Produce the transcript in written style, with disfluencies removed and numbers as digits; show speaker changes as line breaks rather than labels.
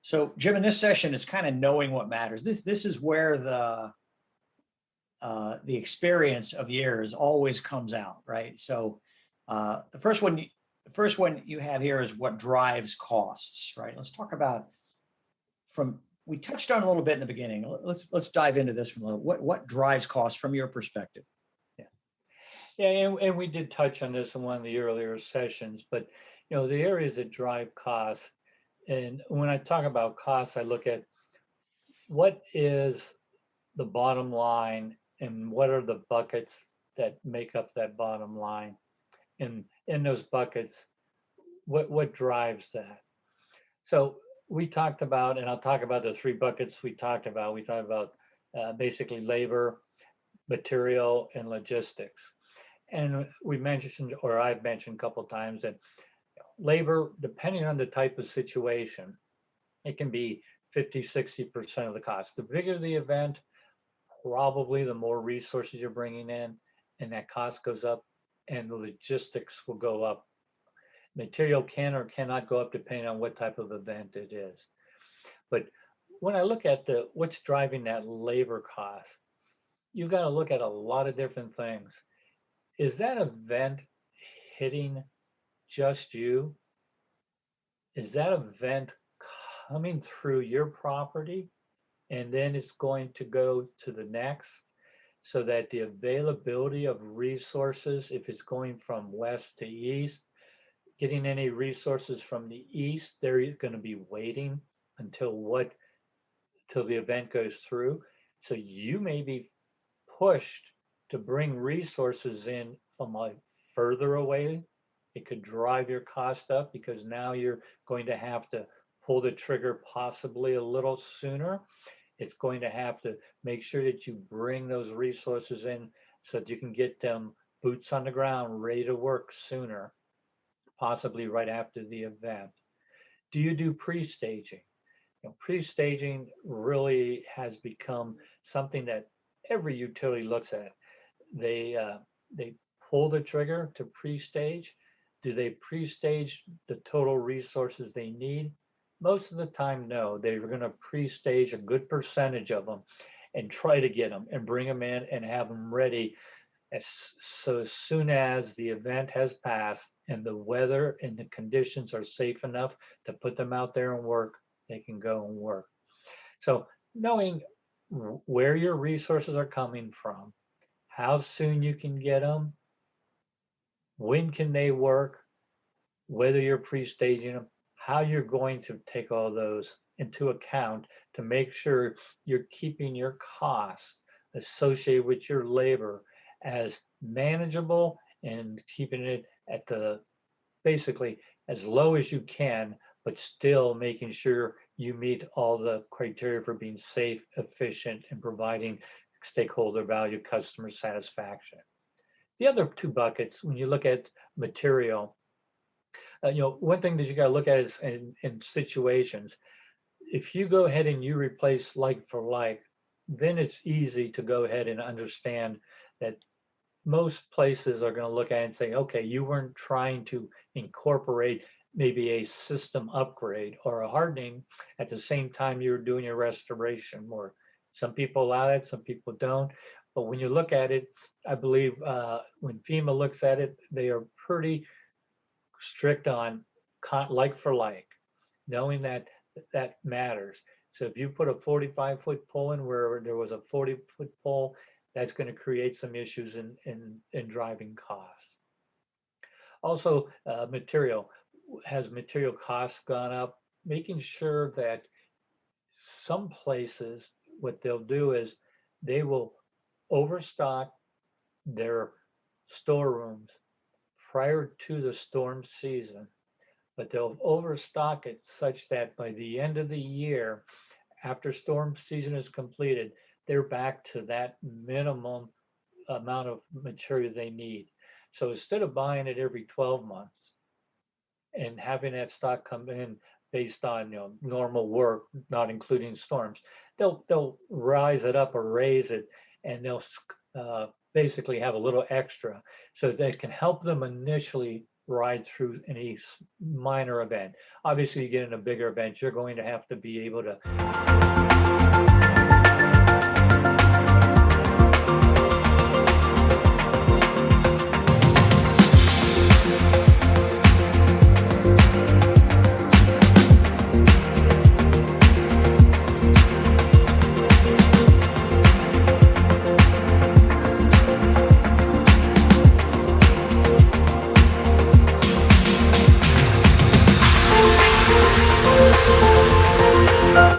So, Jim, in this session, it's kind of knowing what matters. This is where the experience of years always comes out, right? So, the first one you have here is what drives costs, right? Let's talk about we touched on a little bit in the beginning. Let's dive into this one a little. What drives costs from your perspective?
Yeah, and we did touch on this in one of the earlier sessions, but the areas that drive costs, and when I talk about costs, I look at what is the bottom line and what are the buckets that make up that bottom line. And in those buckets, what drives that? So we talked about, and I'll talk about the three buckets we talked about. We talked about basically labor, material, and logistics. And we mentioned, or I've mentioned a couple of times, that labor, depending on the type of situation, it can be 50, 60% of the cost. The bigger the event, probably the more resources you're bringing in, and that cost goes up, and the logistics will go up. Material can or cannot go up depending on what type of event it is. But when I look at what's driving that labor cost, you've got to look at a lot of different things. Is that event hitting just you? Is that event coming through your property and then it's going to go to the next, so that the availability of resources, if it's going from west to east, getting any resources from the east, they're going to be waiting until the event goes through. So you may be pushed to bring resources in from further away. It could drive your cost up because now you're going to have to pull the trigger possibly a little sooner. It's going to have to make sure that you bring those resources in so that you can get them boots on the ground, ready to work sooner, possibly right after the event. Do you do pre-staging? Pre-staging really has become something that every utility looks at. They pull the trigger to pre-stage. Do they pre-stage the total resources they need? Most of the time, no. They're going to pre-stage a good percentage of them and try to get them and bring them in and have them ready as soon as the event has passed and the weather and the conditions are safe enough to put them out there and work, they can go and work. So knowing where your resources are coming from, how soon you can get them, when can they work, whether you're pre-staging them, how you're going to take all those into account to make sure you're keeping your costs associated with your labor as manageable and keeping it at basically as low as you can, but still making sure you meet all the criteria for being safe, efficient, and providing stakeholder value, customer satisfaction. The other two buckets, when you look at material, one thing that you got to look at is in situations. If you go ahead and you replace like for like, then it's easy to go ahead and understand that most places are going to look at it and say, okay, you weren't trying to incorporate maybe a system upgrade or a hardening at the same time you were doing your restoration work. Some people allow it, some people don't. But when you look at it, I believe when FEMA looks at it, they are pretty strict on like for like, knowing that matters. So if you put a 45-foot pole in where there was a 40-foot pole, that's going to create some issues in driving costs. Also, material. Has material costs gone up? Making sure that some places, what they'll do is they will overstock their storerooms prior to the storm season, but they'll overstock it such that by the end of the year, after storm season is completed, they're back to that minimum amount of material they need. So instead of buying it every 12 months and having that stock come in based on normal work, not including storms, they'll rise it up or raise it, and they'll basically have a little extra so that can help them initially ride through any minor event. Obviously, you get in a bigger event, you're going to have to be able to